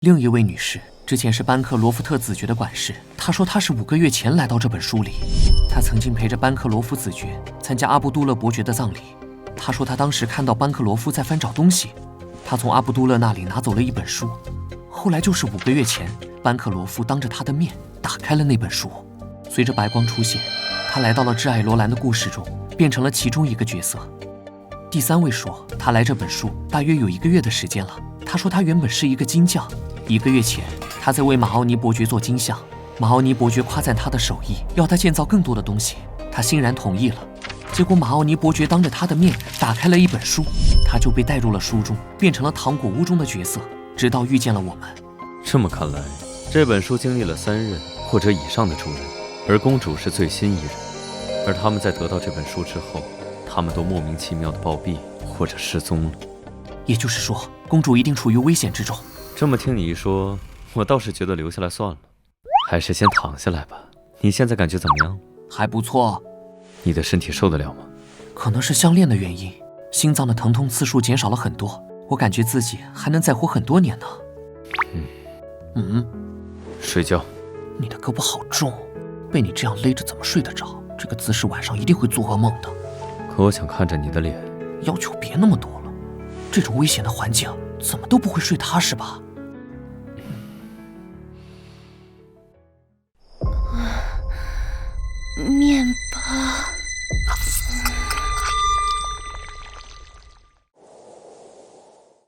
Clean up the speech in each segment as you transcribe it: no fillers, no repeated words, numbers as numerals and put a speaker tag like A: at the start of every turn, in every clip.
A: 另一位女士之前是班克罗夫特子爵的管事，她说她是5个月前来到这本书里，她曾经陪着班克罗夫子爵参加阿布杜勒伯爵的葬礼。她说她当时看到班克罗夫在翻找东西，她从阿布杜勒那里拿走了一本书，后来就是5个月前，班克罗夫当着她的面打开了那本书，随着白光出现，他来到了挚爱罗兰的故事中，变成了其中一个角色。第3位说，他来这本书大约有1个月的时间了。他说他原本是一个金匠，1个月前他在为马奥尼伯爵做金像，马奥尼伯爵夸赞他的手艺，要他建造更多的东西，他欣然同意了。结果马奥尼伯爵当着他的面打开了一本书，他就被带入了书中，变成了糖果屋中的角色，直到遇见了我们。
B: 这么看来，这本书经历了3任或者以上的主人，而公主是最新一人。而他们在得到这本书之后，他们都莫名其妙的暴毙或者失踪了。
A: 也就是说，公主一定处于危险之中。
B: 这么听你一说，我倒是觉得留下来算了，还是先躺下来吧。你现在感觉怎么样？
A: 还不错。
B: 你的身体受得了吗？
A: 可能是项链的原因，心脏的疼痛次数减少了很多，我感觉自己还能再活很多年呢。
B: 睡觉。
A: 你的胳膊好重，被你这样勒着怎么睡得着？这个姿势晚上一定会做噩梦的。
B: 可我想看着你的脸。
A: 要求别那么多了，这种危险的环境怎么都不会睡踏实吧？
C: 面包。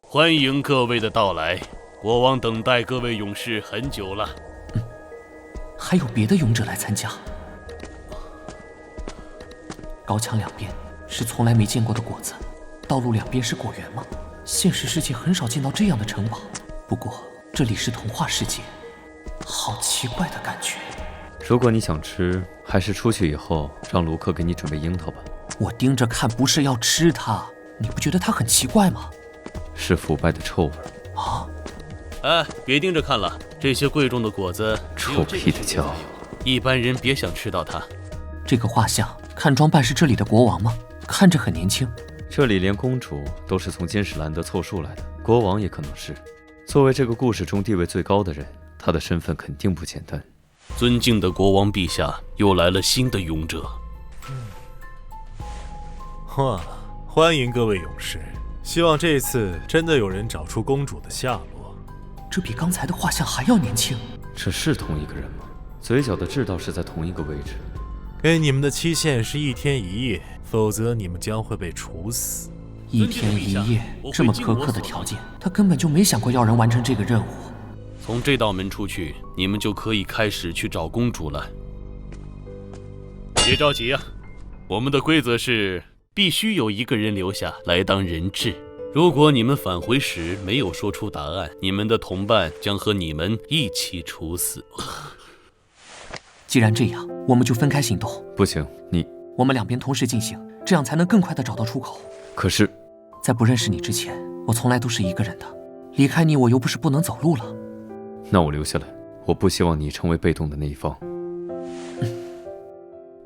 D: 欢迎各位的到来，国王等待各位勇士很久了。
A: 还有别的勇者来参加。高墙两边是从来没见过的果子，道路两边是果园吗？现实世界很少见到这样的城堡，不过这里是童话世界，好奇怪的感觉。
B: 如果你想吃，还是出去以后让卢克给你准备樱桃吧。
A: 我盯着看不是要吃它，你不觉得它很奇怪吗？
B: 是腐败的臭味
A: 啊！
D: 别盯着看了，这些贵重的果子
B: 臭屁的骄傲，
D: 一般人别想吃到它。
A: 这个画像看装扮是这里的国王吗？看着很年轻。
B: 这里连公主都是从金史兰德凑数来的，国王也可能是。作为这个故事中地位最高的人，他的身份肯定不简单。
D: 尊敬的国王陛下，又来了新的勇者。
E: 哇，欢迎各位勇士，希望这次真的有人找出公主的下落。
A: 这比刚才的画像还要年轻。
B: 这是同一个人吗？嘴角的痣倒是在同一个位置。
E: 给你们的期限是1天1夜，否则你们将会被处死。
A: 1天1夜，这么苛刻的条件，他根本就没想过要人完成这个任务。
D: 从这道门出去，你们就可以开始去找公主了。别着急啊，我们的规则是必须有1个人留下来当人质。如果你们返回时没有说出答案，你们的同伴将和你们一起处死。
A: 既然这样，我们就分开行动。
B: 不行，
A: 我们两边同时进行，这样才能更快地找到出口。
B: 可是，
A: 在不认识你之前，我从来都是一个人的。离开你，我又不是不能走路了。
B: 那我留下来，我不希望你成为被动的那一方。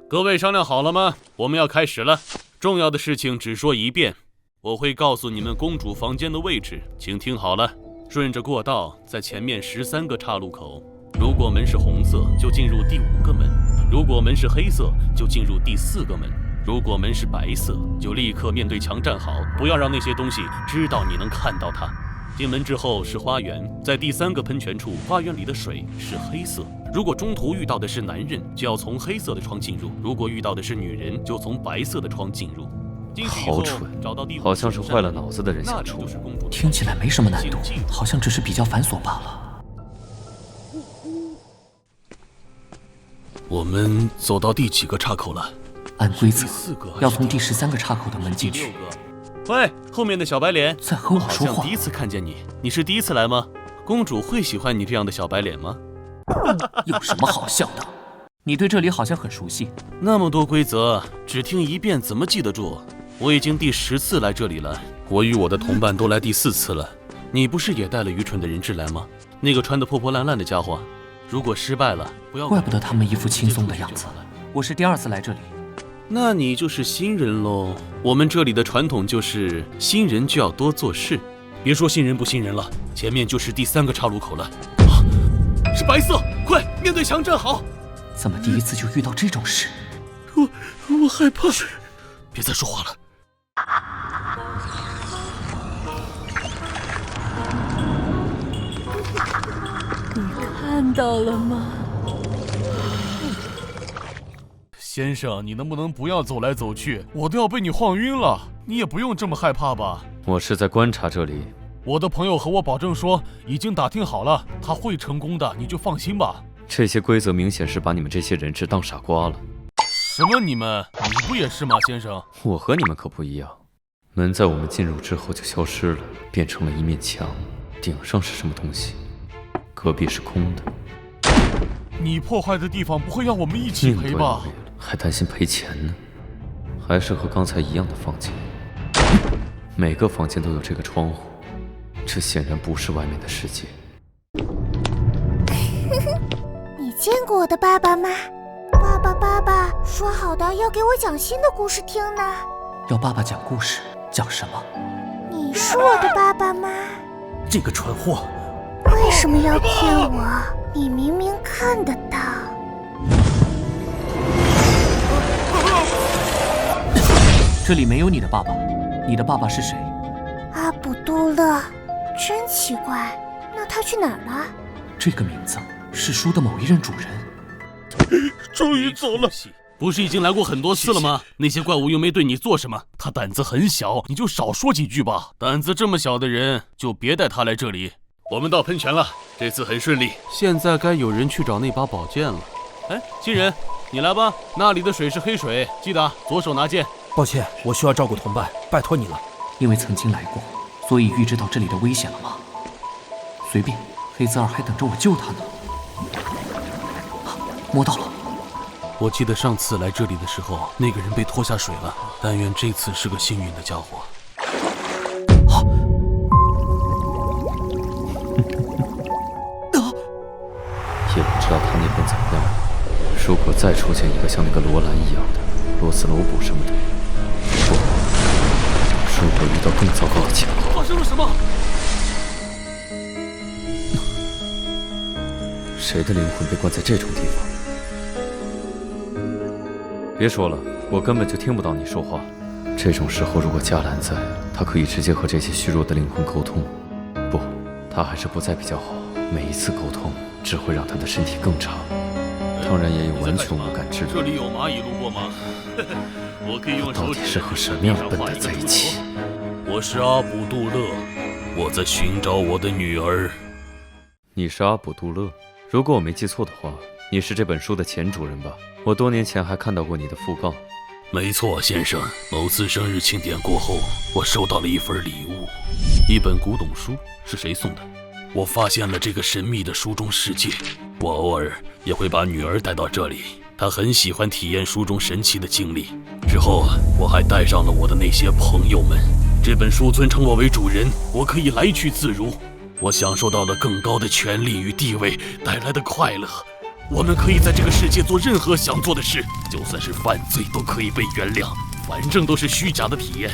D: 各位商量好了吗？我们要开始了。重要的事情只说一遍，我会告诉你们公主房间的位置，请听好了。顺着过道，在前面13个岔路口。如果门是红色，就进入第5个门；如果门是黑色，就进入第4个门；如果门是白色，就立刻面对墙站好，不要让那些东西知道你能看到它。进门之后是花园，在第3个喷泉处，花园里的水是黑色。如果中途遇到的是男人，就要从黑色的窗进入；如果遇到的是女人，就从白色的窗进入。
B: 好蠢，好像是坏了脑子的人想出。
A: 听起来没什么难度，好像只是比较繁琐罢了。
D: 我们走到第几个岔口了？
A: 按规则，要从第13个岔口的门进去。
D: 喂，后面的小白脸，
A: 在和我说话。
D: 好像第一次看见你，你是第一次来吗？公主会喜欢你这样的小白脸吗？
A: 有什么好笑的？你对这里好像很熟悉。
D: 那么多规则，只听一遍怎么记得住？我已经第10次来这里了，我与我的同伴都来第4次了。你不是也带了愚蠢的人质来吗？那个穿得破破烂烂的家伙。如果失败了，不要。
A: 怪不得他们一副轻松的样子。我是第2次来这里。
D: 那你就是新人喽。我们这里的传统就是新人就要多做事，别说信任不信任了，前面就是第3个岔路口了。啊，是白色，快面对墙站好！
A: 怎么第一次就遇到这种事？
D: 我害怕。别再说话了。
C: 你看到了吗？
F: 先生，你能不能不要走来走去？我都要被你晃晕了。你也不用这么害怕吧？
B: 我是在观察这里。
F: 我的朋友和我保证说，已经打听好了，他会成功的，你就放心吧。
B: 这些规则明显是把你们这些人质当傻瓜了。
F: 什么你们？你不也是吗，先生？
B: 我和你们可不一样。门在我们进入之后就消失了，变成了一面墙，顶上是什么东西？隔壁是空的。
F: 你破坏的地方不会要我们一起赔吧？
B: 还担心赔钱呢？还是和刚才一样的房间，每个房间都有这个窗户，这显然不是外面的世界。
G: 你见过我的爸爸吗？爸爸说好的要给我讲新的故事听呢。
A: 要爸爸讲故事，讲什么？
G: 你是我的爸爸吗？
A: 这个蠢货！
G: 为什么要骗我？你明明看得到。
A: 这里没有你的爸爸，你的爸爸是谁？
G: 阿卜杜勒，真奇怪，那他去哪儿了？
A: 这个名字是书的某一任主人。
F: 终于走了。
D: 不是已经来过很多次了吗？那些怪物又没对你做什么。
F: 他胆子很小，你就少说几句吧。
D: 胆子这么小的人，就别带他来这里。我们到喷泉了，这次很顺利。现在该有人去找那把宝剑了。哎，新人，你来吧。那里的水是黑水，记得左手拿剑。
H: 抱歉，我需要照顾同伴，拜托你了。
A: 因为曾经来过，所以预知到这里的危险了吗？随便，黑子二还等着我救他呢。摸到了。
D: 我记得上次来这里的时候，那个人被拖下水了。但愿这次是个幸运的家伙。
B: 也不知道他那边怎么样。如果再出现一个像那个罗兰一样的罗斯罗卜什么的，不，如果遇到更糟糕的情况，
D: 发生了什么？
B: 谁的灵魂被关在这种地方？别说了，我根本就听不到你说话。这种时候，如果加兰在，他可以直接和这些虚弱的灵魂沟通。不，他还是不在比较好。每一次沟通只会让他的身体更差。当然也有完全无感之人。
D: 这里有蚂蚁路过吗？我可以用手指。
B: 到底是和什么样的笨蛋在一起？
D: 我是阿卜杜勒，我在寻找我的女儿。
B: 你是阿卜杜勒？如果我没记错的话，你是这本书的前主人吧？我多年前还看到过你的讣告。
D: 没错，先生。某次生日庆典过后，我收到了一份礼物，一本古董书，是谁送的？我发现了这个神秘的书中世界。我偶尔也会把女儿带到这里，她很喜欢体验书中神奇的经历。之后，我还带上了我的那些朋友们。这本书尊称我为主人，我可以来去自如。我享受到了更高的权力与地位带来的快乐。我们可以在这个世界做任何想做的事，就算是犯罪都可以被原谅，反正都是虚假的体验。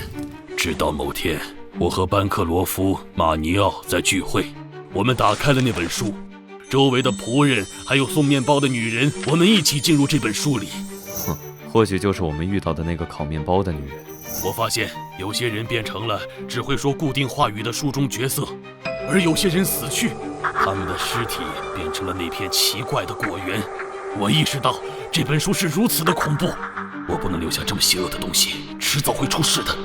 D: 直到某天，我和班克罗夫、马尼奥在聚会，我们打开了那本书，周围的仆人还有送面包的女人，我们一起进入这本书里。
B: 哼，或许就是我们遇到的那个烤面包的女人。
D: 我发现有些人变成了只会说固定话语的书中角色，而有些人死去，他们的尸体变成了那片奇怪的果园。我意识到这本书是如此的恐怖，我不能留下这么邪恶的东西，迟早会出事的。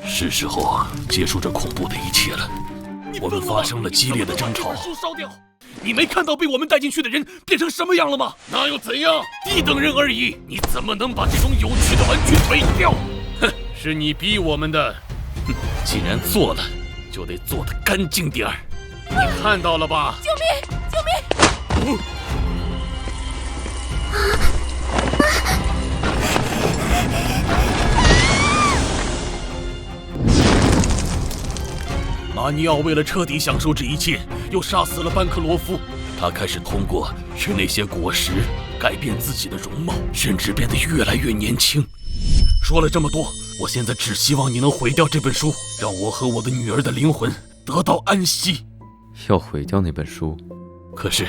D: 是时候结束这恐怖的一切了。我们发生了激烈的争吵。你没看到被我们带进去的人变成什么样了吗？那又怎样？一等人而已，你怎么能把这种有趣的玩具毁掉？哼，是你逼我们的。哼，既然做了，就得做得干净点儿。你看到了吧？
C: 救命！救命！
D: 马尼奥为了彻底享受这一切，又杀死了班克罗夫。他开始通过吃那些果实改变自己的容貌，甚至变得越来越年轻。说了这么多，我现在只希望你能毁掉这本书，让我和我的女儿的灵魂
F: 得到安息。
B: 要毁掉那本书，
F: 可是，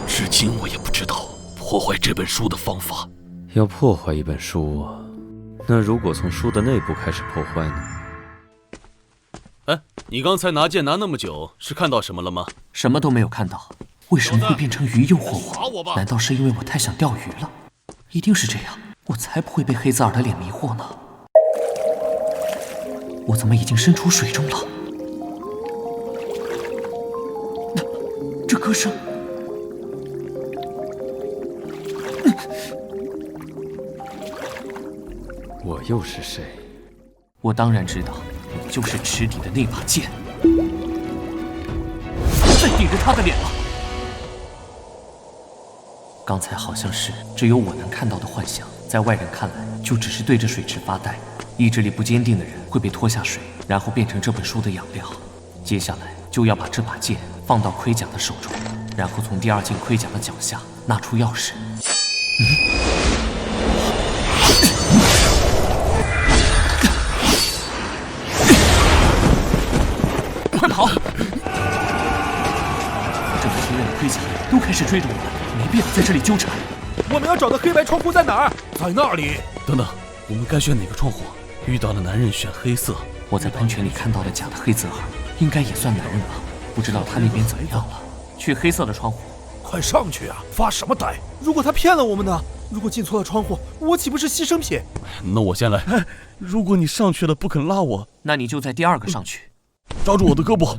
F: 至今我也不知道破坏这本书的方法。
B: 要破坏一本书啊，那如果从书的内部开始破坏呢？
D: 哎，你刚才拿剑拿那么久，是看到什么了吗？
A: 什么都没有看到。为什么会变成鱼诱惑我？难道是因为我太想钓鱼了？一定是这样，我才不会被黑泽尔的脸迷惑呢。我怎么已经身处水中了？这歌声，
B: 我又是谁？
A: 我当然知道，你就是池底的那把剑。再顶着他的脸了。刚才好像是只有我能看到的幻象，在外人看来就只是对着水池发呆。意志力不坚定的人会被拖下水，然后变成这本书的养料。接下来就要把这把剑放到盔甲的手中，然后从第二件盔甲的脚下拿出钥匙。快跑！这么坚韧的盔甲都开始追着我们，没必要在这里纠缠。
H: 我们要找的黑白窗户在哪儿？在那里。
F: 等等，我们该选哪个窗户？遇到的男人选黑色。
A: 我在喷泉里看到的假的黑泽尔，应该也算男人吧？不知道他那边怎么样了。去黑色的窗户。
H: 快上去啊！发什么呆？如果他骗了我们呢？如果进错了窗户，我岂不是牺牲品？
F: 那我先来。如果你上去了不肯拉我，
A: 那你就在第二个上去。
F: 抓住我的胳膊。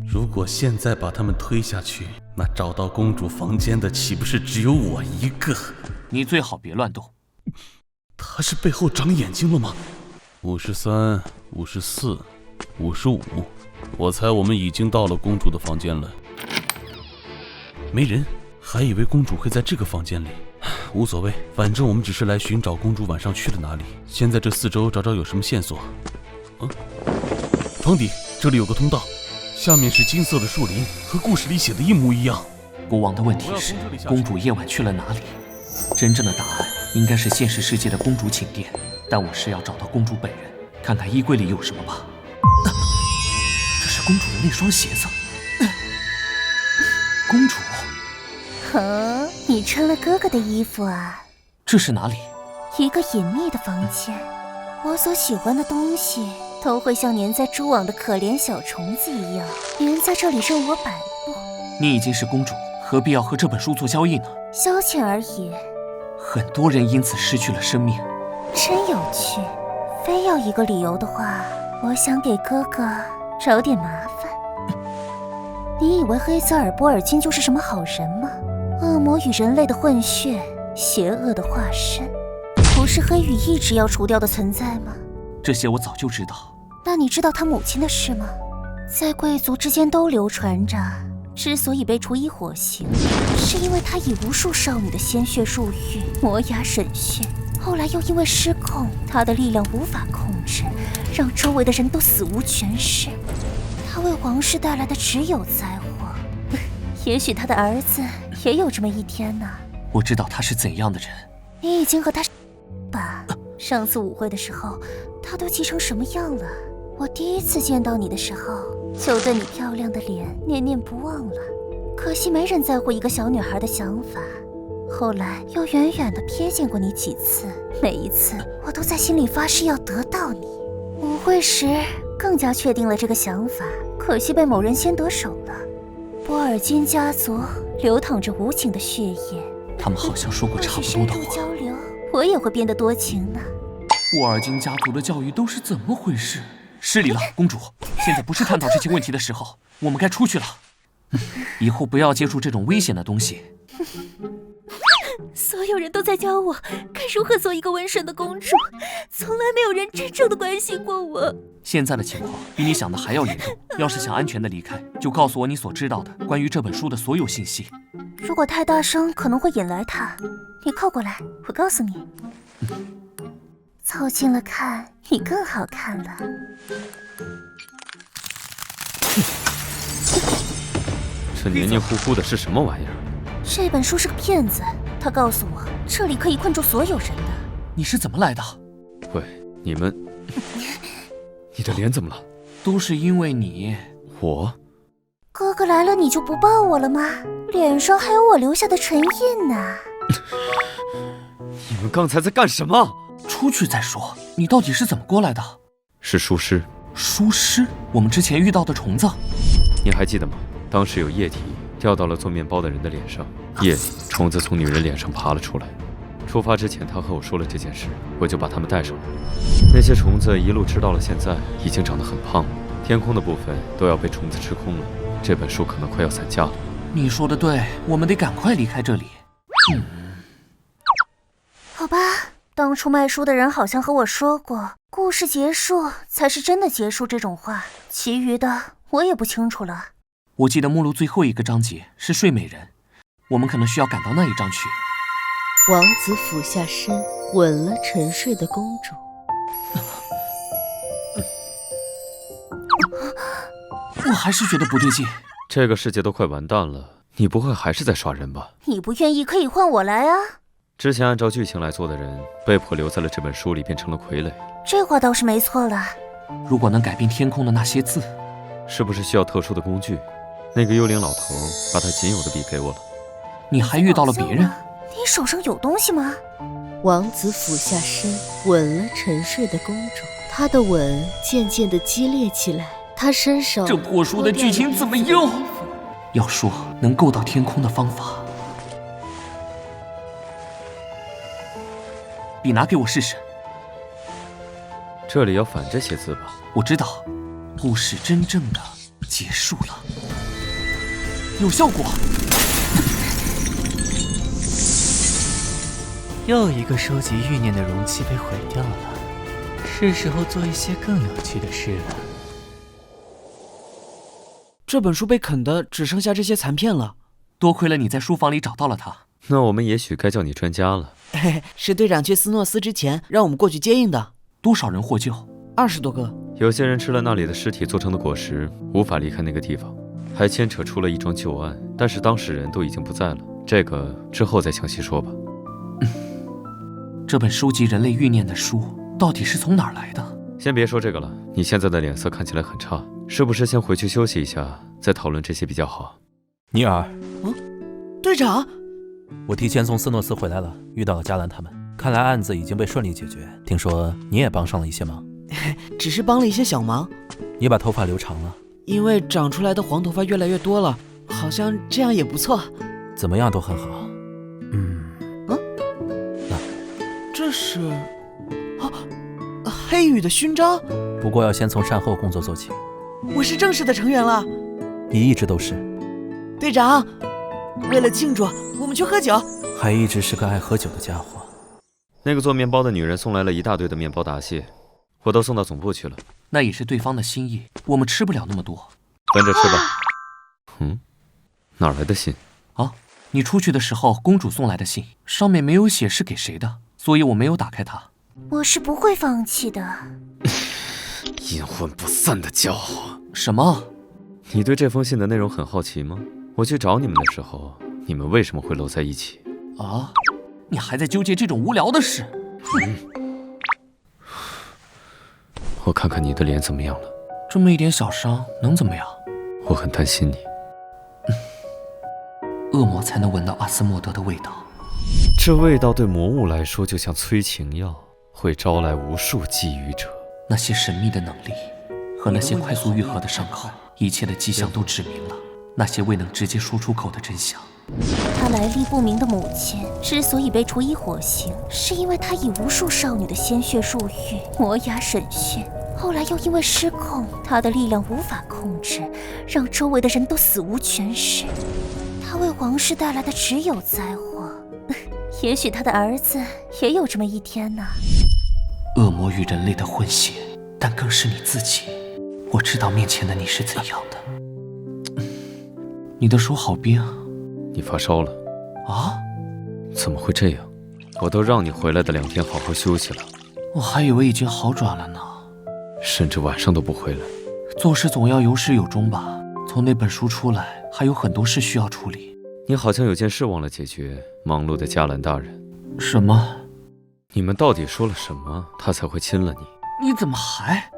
F: 如果现在把他们推下去，那找到公主房间的岂不是只有我一个？
A: 你最好别乱动。
F: 他是背后长眼睛了吗？53、54、55，我猜我们已经到了公主的房间了。没人，还以为公主会在这个房间里。无所谓，反正我们只是来寻找公主晚上去了哪里。先在这四周找找有什么线索。床底这里有个通道，下面是金色的树林，和故事里写的一模一样。
A: 国王的问题是，公主夜晚去了哪里？真正的答案应该是现实世界的公主寝殿，但我是要找到公主本人，看看衣柜里有什么吧。这是公主的那双鞋子。公主，
G: 你穿了哥哥的衣服啊？
A: 这是哪里？
G: 一个隐秘的房间。我所喜欢的东西都会像粘在蛛网的可怜小虫子一样，粘在这里任我摆布。
A: 你已经是公主，何必要和这本书做交易呢？
G: 消遣而已。
A: 很多人因此失去了生命。
G: 真有趣。非要一个理由的话，我想给哥哥找点麻烦。你以为黑泽尔·波尔金就是什么好人吗？恶魔与人类的混血，邪恶的化身，不是黑羽一直要除掉的存在吗？
A: 这些我早就知道。
G: 那你知道他母亲的事吗？在贵族之间都流传着，之所以被处以火刑，是因为他以无数少女的鲜血入狱，磨牙审讯，后来又因为失控，他的力量无法控制，让周围的人都死无全尸。他为皇室带来的只有灾祸。也许他的儿子也有这么一天呢。
A: 我知道他是怎样的人。
G: 你已经和他吧？上次舞会的时候，他都急成什么样了？我第一次见到你的时候，就对你漂亮的脸念念不忘了。可惜没人在乎一个小女孩的想法。后来又远远地瞥见过你几次，每一次我都在心里发誓要得到你。舞会时更加确定了这个想法，可惜被某人先得手了。波尔金家族流淌着无情的血液，
A: 他们好像说过差不多的话。
G: 交流，我也会变得多情呢。
A: 沃尔金家族的教育都是怎么回事？失礼了，公主。现在不是探讨这些问题的时候，我们该出去了。以后不要接触这种危险的东西。
C: 所有人都在教我该如何做一个温顺的公主，从来没有人真正的关心过我。
A: 现在的情况比你想的还要严重。要是想安全的离开，就告诉我你所知道的关于这本书的所有信息。
G: 如果太大声，可能会引来他。你靠过来，我告诉你。凑近了看，你更好看了。
B: 这黏黏糊糊的是什么玩意儿？
G: 这本书是个骗子，他告诉我这里可以困住所有人的。
A: 你是怎么来的？
B: 喂，你们，你的脸怎么了？
A: 都是因为你。
B: 我？
G: 哥哥来了你就不抱我了吗？脸上还有我留下的唇印呢。
B: 你们刚才在干什么？
A: 出去再说。你到底是怎么过来的？
B: 是疏尸。
A: 疏尸？我们之前遇到的虫子。
B: 你还记得吗？当时有液体掉到了做面包的人的脸上，夜里虫子从女人脸上爬了出来。出发之前他和我说了这件事，我就把他们带上了。那些虫子一路吃到了现在，已经长得很胖了，天空的部分都要被虫子吃空了。这本书可能快要散架了。
A: 你说的对，我们得赶快离开这里。
G: 好吧，当初卖书的人好像和我说过，故事结束才是真的结束这种话，其余的我也不清楚了。
A: 我记得目录最后一个章节是睡美人，我们可能需要赶到那一章去。
I: 王子俯下身，吻了沉睡的公主。
A: 我还是觉得不对劲。
B: 这个世界都快完蛋了，你不会还是在耍人吧？
G: 你不愿意可以换我来啊。
B: 之前按照剧情来做的人，被迫留在了这本书里，变成了傀儡。
G: 这话倒是没错了。
A: 如果能改变天空的那些字，
B: 是不是需要特殊的工具？那个幽灵老头把他仅有的笔给我了。
A: 你还遇到了别人？
G: 你手上有东西吗？
I: 王子俯下身，吻了沉睡的公主。他的吻渐渐地激烈起来。他伸手，
A: 这破书的剧情怎么又？要说能够到天空的方法，笔拿给我试试。
B: 这里要反着写字吧？
A: 我知道，故事真正的结束了，有效果。
J: 又一个收集欲念的容器被毁掉了，是时候做一些更有趣的事了。
K: 这本书被啃的只剩下这些残片了。
A: 多亏了你在书房里找到了它。
B: 那我们也许该叫你专家了。
K: 嘿嘿，是队长去斯诺斯之前让我们过去接应的。
A: 多少人获救
K: ？20多个。
B: 有些人吃了那里的尸体做成的果实，无法离开那个地方，还牵扯出了一桩旧案，但是当事人都已经不在了。这个之后再详细说吧。
A: 这本收集人类欲念的书到底是从哪儿来的？
B: 先别说这个了，你现在的脸色看起来很差，是不是先回去休息一下，再讨论这些比较好？
H: 尼尔，
K: 队长，
H: 我提前从斯诺斯回来了，遇到了加兰他们，看来案子已经被顺利解决。听说你也帮上了一些忙。
K: 只是帮了一些小忙。
H: 你把头发留长了，
K: 因为长出来的黄头发越来越多了，好像这样也不错。
H: 怎么样都很好。
K: 这是黑羽的勋章。
H: 不过要先从善后工作做起。
K: 我是正式的成员了。
H: 你一直都是。
K: 队长，为了庆祝，我们去喝酒。
H: 还一直是个爱喝酒的家伙。
B: 那个做面包的女人送来了一大堆的面包答谢，我都送到总部去了。
A: 那也是对方的心意，我们吃不了那么多，
B: 分着吃吧。哪来的信？
A: 啊，你出去的时候公主送来的信，上面没有写是给谁的，所以我没有打开它。
G: 我是不会放弃的。
B: 阴魂不散的家伙。
A: 什么？
B: 你对这封信的内容很好奇吗？我去找你们的时候，你们为什么会搂在一起？
A: 啊，你还在纠结这种无聊的事？
B: 我看看你的脸怎么样了？
A: 这么一点小伤能怎么样？
B: 我很担心你。
A: 恶魔才能闻到阿斯莫德的味道，
B: 这味道对魔物来说就像催情药，会招来无数觊觎者。
A: 那些神秘的能力和那些快速愈合的伤口，一切的迹象都指明了那些未能直接说出口的真相。
G: 他来历不明的母亲之所以被处以火刑，是因为他以无数少女的鲜血入狱，磨牙审讯，后来又因为失控，他的力量无法控制，让周围的人都死无全尸。他为皇室带来的只有灾祸，也许他的儿子也有这么一天呢。
A: 恶魔与人类的混血，但更是你自己。我知道面前的你是怎样的。你的手好冰。
B: 你发烧了
A: 啊？
B: 怎么会这样？我都让你回来的2天好好休息了。
A: 我还以为已经好转了呢。
B: 甚至晚上都不回来。
A: 做事总要有始有终吧。从那本书出来，还有很多事需要处理。
B: 你好像有件事忘了解决，忙碌的加兰大人。
A: 什么？
B: 你们到底说了什么，他才会亲了你？
A: 你怎么还……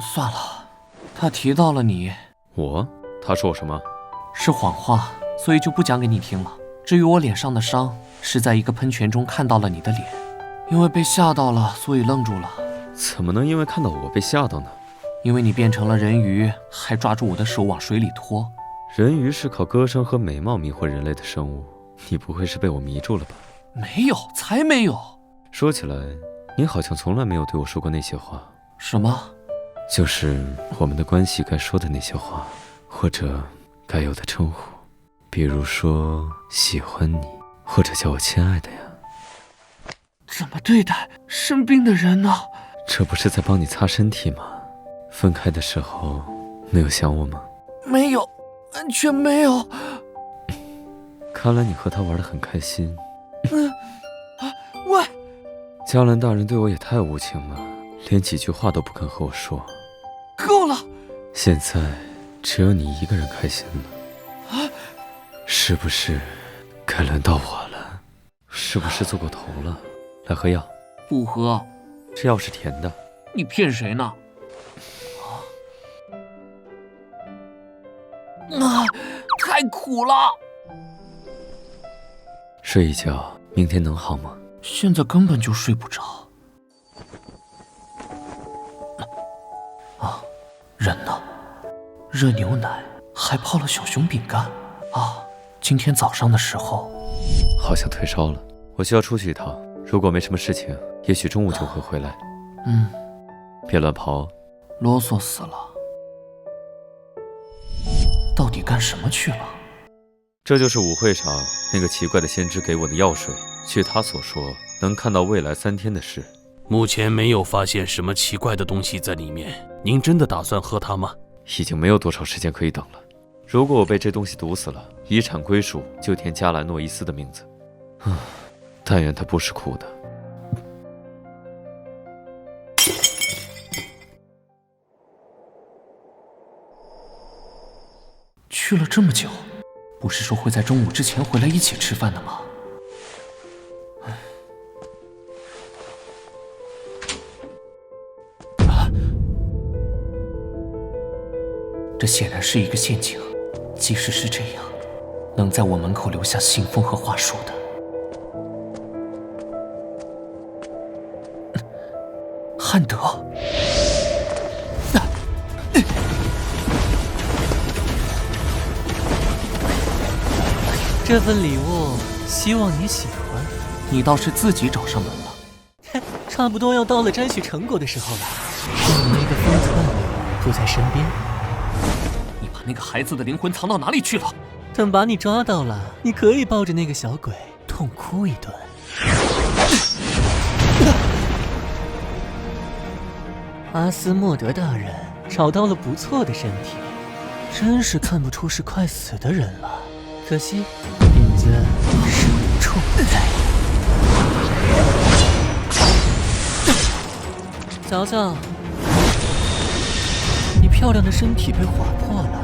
A: 算了，他提到了你，
B: 我？他说我什么？
A: 是谎话，所以就不讲给你听了。至于我脸上的伤，是在一个喷泉中看到了你的脸，因为被吓到了，所以愣住了。
B: 怎么能因为看到我被吓到呢？
A: 因为你变成了人鱼，还抓住我的手往水里拖。
B: 人鱼是靠歌声和美貌迷惑人类的生物，你不会是被我迷住了吧？
A: 没有，才没有。
B: 说起来，你好像从来没有对我说过那些话。
A: 什么？
B: 就是我们的关系该说的那些话，或者该有的称呼，比如说喜欢你，或者叫我亲爱的呀。
A: 怎么对待生病的人呢？
B: 这不是在帮你擦身体吗？分开的时候没有想我吗？
A: 没有，完全没有。
B: 看来你和他玩得很开心。
A: 喂，
B: 嘉兰大人对我也太无情了，连几句话都不肯和我说。
A: 够了！
B: 现在只有你一个人开心了，是不是该轮到我了？是不是做过头了？来喝药。
A: 不喝，
B: 这药是甜的。
A: 你骗谁呢？太苦了。
B: 睡一觉，明天能好吗？
A: 现在根本就睡不着。人呢？热牛奶，还泡了小熊饼干。今天早上的时候，
B: 好像退烧了。我需要出去一趟，如果没什么事情，也许中午就会回来。别乱跑哦。
A: 啰嗦死了。到底干什么去了？
B: 这就是舞会上那个奇怪的先知给我的药水，据他所说，能看到未来3天的事。
F: 目前没有发现什么奇怪的东西在里面。您真的打算喝它吗？
B: 已经没有多少时间可以等了。如果我被这东西毒死了，遗产归属就填加兰诺伊斯的名字。但愿它不是苦的。
A: 去了这么久，不是说会在中午之前回来一起吃饭的吗？这显然是一个陷阱。即使是这样，能在我门口留下信封和话术的，汉德。
J: 这份礼物希望你喜欢。
A: 你倒是自己找上门了。
J: 差不多要到了摘取成果的时候了。有那个疯子伴侣不在身边。
A: 你把那个孩子的灵魂藏到哪里去了？
J: 等把你抓到了，你可以抱着那个小鬼痛哭一顿。阿斯莫德大人找到了不错的身体，真是看不出是快死的人了。可惜影子是无处不在。瞧瞧，你漂亮的身体被划破了。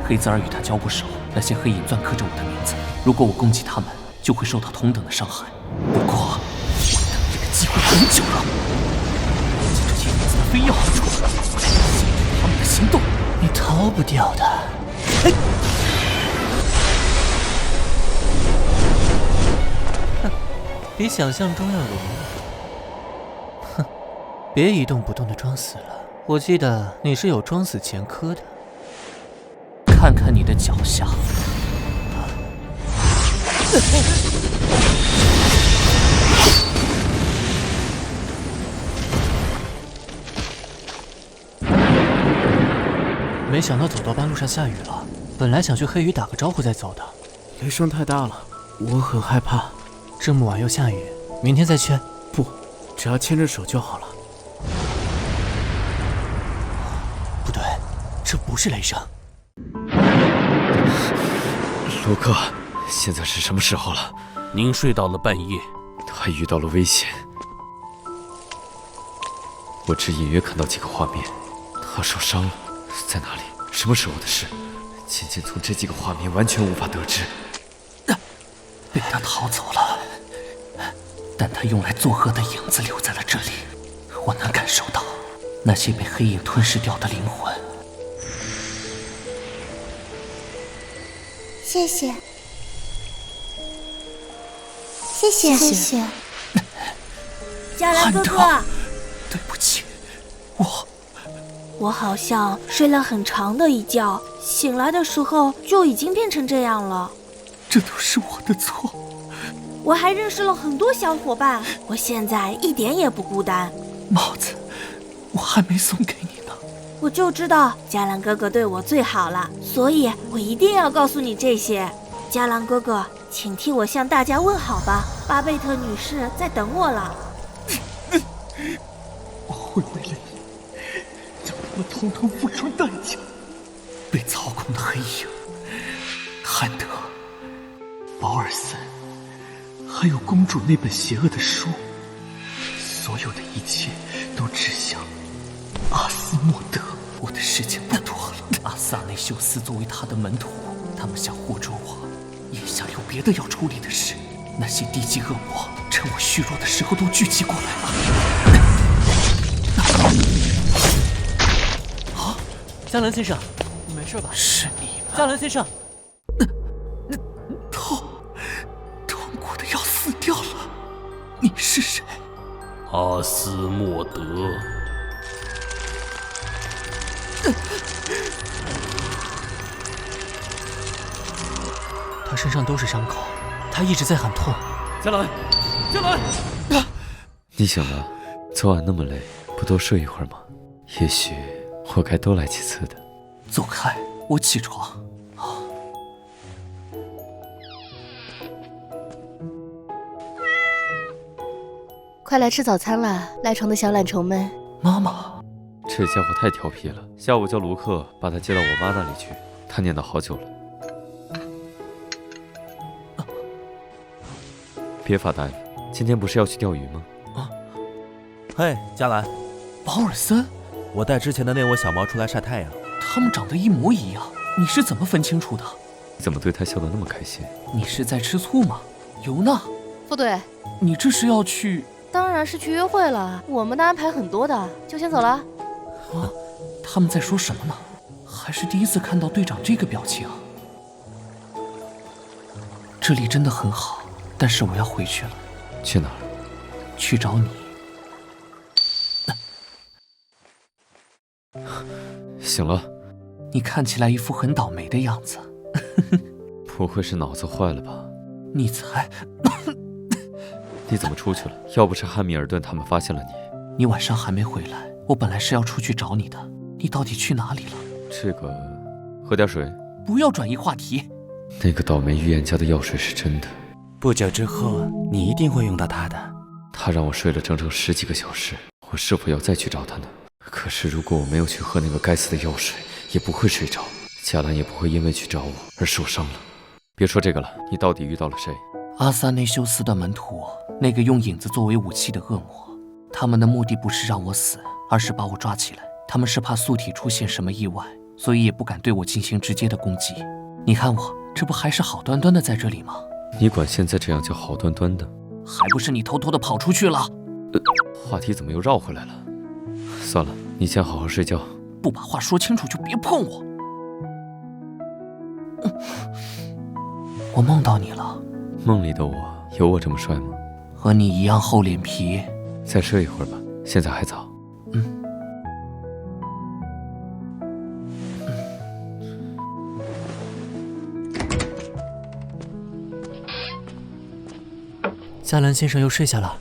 A: 黑子儿与他交过手，那些黑影篆刻着我的名字。如果我攻击他们，就会受到同等的伤害。不过，我等这个机会很久了。借这些影子的非要好处，限制他们的行动，
J: 你逃不掉的。比想象中要容易。哼，别一动不动的装死了。我记得你是有装死前科的。
A: 看看你的脚下。
J: 没想到走到半路上下雨了，本来想去黑鱼打个招呼再走的。
K: 雷声太大了，我很害怕。
J: 这么晚又下雨，明天再去。
K: 不，只要牵着手就好了。
J: 不对，这不是雷声。
B: 卢克，现在是什么时候了？
F: 您睡到了半夜。
B: 他遇到了危险。我只隐约看到几个画面，他受伤了，在哪里？什么时候的事？仅仅从这几个画面完全无法得知。
A: 被他逃走了，但他用来作恶的影子留在了这里。我能感受到那些被黑影吞噬掉的灵魂。
G: 谢谢，谢谢，谢谢。
C: 加兰哥哥，
A: 对不起，
C: 我好像睡了很长的一觉，醒来的时候就已经变成这样了。
A: 这都是我的错。
C: 我还认识了很多小伙伴，我现在一点也不孤单。
A: 帽子，我还没送给你呢。
C: 我就知道加兰哥哥对我最好了，所以我一定要告诉你这些。加兰哥哥，请替我向大家问好吧，巴贝特女士在等我了。
A: 我会为了你，将他们统统付出代价。被操控的黑影，汉德，保尔森，还有公主那本邪恶的书，所有的一切都指向阿斯莫德。我的时间不多了。阿萨内修斯作为他的门徒，他们想护住我，眼下有别的要处理的事。那些低级恶魔趁我虚弱的时候都聚集过来了。
J: 啊，加兰先生，你没事吧？
A: 是你吗？
J: 加兰先生，
A: 痛苦的要死掉了。你是谁？
F: 阿斯莫德。
J: 他身上都是伤口，他一直在喊痛。
F: 加兰，加兰！
B: 你醒了，昨晚那么累，不多睡一会儿吗？也许我该多来几次的。
A: 走开，我起床。
I: 快来吃早餐啦，赖床的小懒虫们。
A: 妈妈，
B: 这家伙太调皮了，下午叫卢克把他接到我妈那里去，他念叨好久了。别发呆了，今天不是要去钓鱼吗？
H: 嘿，加兰，
A: 保尔森，
H: 我带之前的那窝小猫出来晒太阳。
A: 它们长得一模一样，你是怎么分清楚的？
B: 你怎么对他笑得那么开心？
A: 你是在吃醋吗？尤娜，
I: 副队，
A: 你这是要去？
I: 当然是去约会了，我们的安排很多的，就先走了。
A: 啊，他们在说什么呢？还是第一次看到队长这个表情。这里真的很好，但是我要回去了。
B: 去哪儿？
A: 去找你。
B: 醒了。
A: 你看起来一副很倒霉的样子。
B: 不会是脑子坏了吧？
A: 你才……
B: 你怎么出去了？要不是汉密尔顿他们发现了你，
A: 你晚上还没回来，我本来是要出去找你的。你到底去哪里了？
B: 这个，喝点水。
A: 不要转移话题。
B: 那个倒霉预言家的药水是真的。
K: 不久之后，你一定会用到它的。
B: 他让我睡了整整10几个小时，我是否要再去找他呢？可是如果我没有去喝那个该死的药水，也不会睡着，加兰也不会因为去找我而受伤了。别说这个了，你到底遇到了谁？
A: 阿萨内修斯的门徒，那个用影子作为武器的恶魔。他们的目的不是让我死，而是把我抓起来。他们是怕宿体出现什么意外，所以也不敢对我进行直接的攻击。你看我，这不还是好端端的在这里吗？
B: 你管现在这样叫好端端的？
A: 还不是你偷偷的跑出去了？
B: 话题怎么又绕回来了？算了，你先好好睡觉。
A: 不把话说清楚就别碰我。我梦到你了。
B: 梦里的我有我这么帅吗？
A: 和你一样厚脸皮。
B: 再睡一会儿吧，现在还早。
J: 加兰先生又睡下了。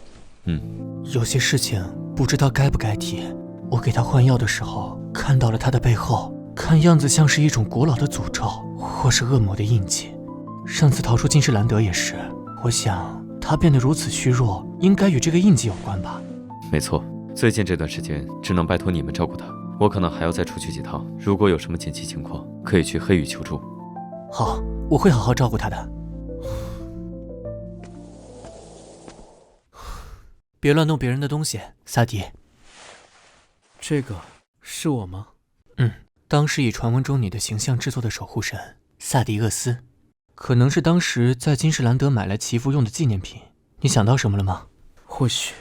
J: 有些事情不知道该不该提。我给他换药的时候，看到了他的背后，看样子像是一种古老的诅咒，或是恶魔的印记。上次逃出金士兰德也是，我想他变得如此虚弱，应该与这个印记有关吧。
B: 没错，最近这段时间只能拜托你们照顾他，我可能还要再出去几趟。如果有什么紧急情况，可以去黑羽求助。
J: 好，我会好好照顾他的。别乱弄别人的东西，萨迪。
L: 这个是我吗？
J: 当时以传闻中你的形象制作的守护神萨迪厄斯，可能是当时在金士兰德买来祈福用的纪念品。你想到什么了吗？
L: 或许。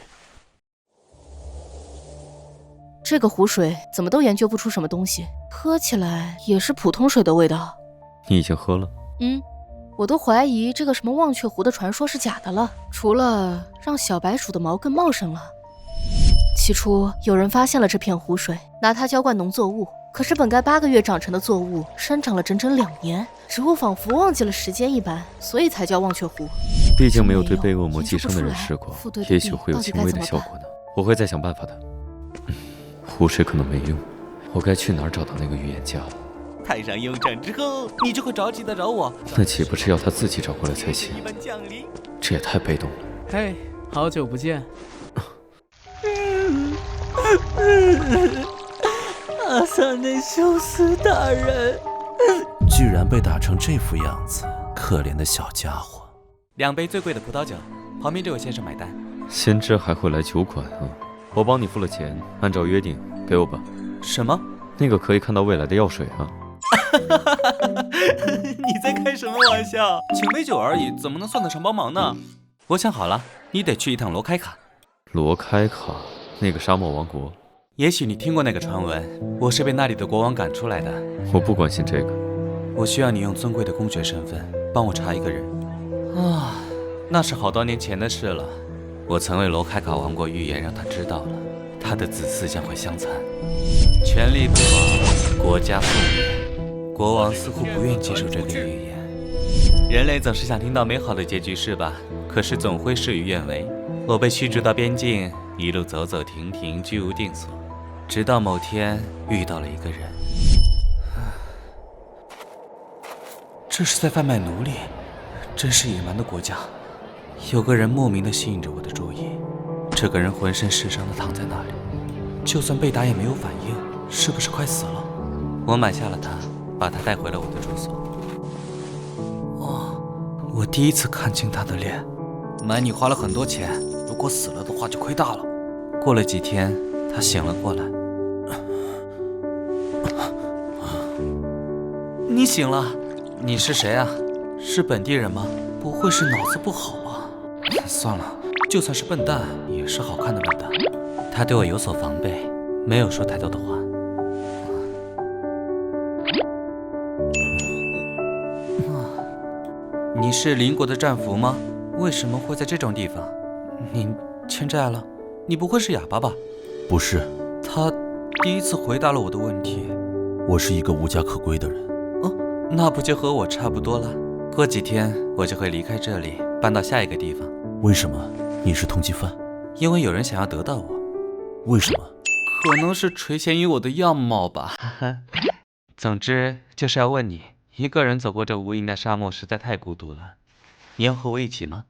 I: 这个湖水怎么都研究不出什么东西，喝起来也是普通水的味道。
B: 你已经喝了？
M: 我都怀疑这个什么忘却湖的传说是假的了，除了让小白鼠的毛更茂盛了。起初有人发现了这片湖水，拿它浇灌农作物，可是本该8个月长成的作物，生长了整整2年，植物仿佛忘记了时间一般，所以才叫忘却湖。
B: 毕竟没有对被恶魔寄生的人试过，也许会有轻微的效果呢。我会再想办法的。湖水可能没用，我该去哪儿找到那个预言家了？
N: 太上用场之后，你就会着急的找我。
B: 那岂不是要他自己找过来才行？这也太被动了。
L: 嘿，好久不见。
N: 阿萨内修斯大人，
H: 居然被打成这副样子，可怜的小家伙。
N: 2杯最贵的葡萄酒，旁边这位先生买单。
B: 先知还会来酒馆啊？我帮你付了钱，按照约定给我吧。
N: 什么？
B: 那个可以看到未来的药水啊？
N: 你在开什么玩笑？请杯酒而已，怎么能算得上帮忙呢？我想好了，你得去一趟罗开卡。
B: 罗开卡，那个沙漠王国。
N: 也许你听过那个传闻，我是被那里的国王赶出来的。
B: 我不关心这个。
N: 我需要你用尊贵的公爵身份帮我查一个人。啊，那是好多年前的事了。我曾为罗开卡王国预言，让他知道了，他的子嗣将会相残，权力不保，国家覆灭。国王似乎不愿接受这个预言。人类总是想听到美好的结局是吧？可是总会事与愿违。我被驱逐到边境，一路走走停停，居无定所，直到某天遇到了一个人。这是在贩卖奴隶，真是野蛮的国家。有个人莫名地吸引着我的注意，这个人浑身是伤地躺在那里，就算被打也没有反应，是不是快死了？我买下了他，把他带回了我的住所。哦，我第一次看清他的脸。买你花了很多钱，如果死了的话就亏大了。过了几天，他醒了过来。你醒了？你是谁啊？是本地人吗？不会是脑子不好吧？算了，就算是笨蛋，也是好看的笨蛋。他对我有所防备，没有说太多的话。你是邻国的战俘吗？为什么会在这种地方？你欠债了？你不会是哑巴吧？
H: 不是。
N: 他第一次回答了我的问题。
H: 我是一个无家可归的人。
N: 哦，那不就和我差不多了？过几天我就会离开这里，搬到下一个地方。
H: 为什么？你是通缉犯？
N: 因为有人想要得到我。
H: 为什么？
N: 可能是垂涎于我的样貌吧。总之就是要问你，一个人走过这无垠的沙漠实在太孤独了，你要和我一起吗？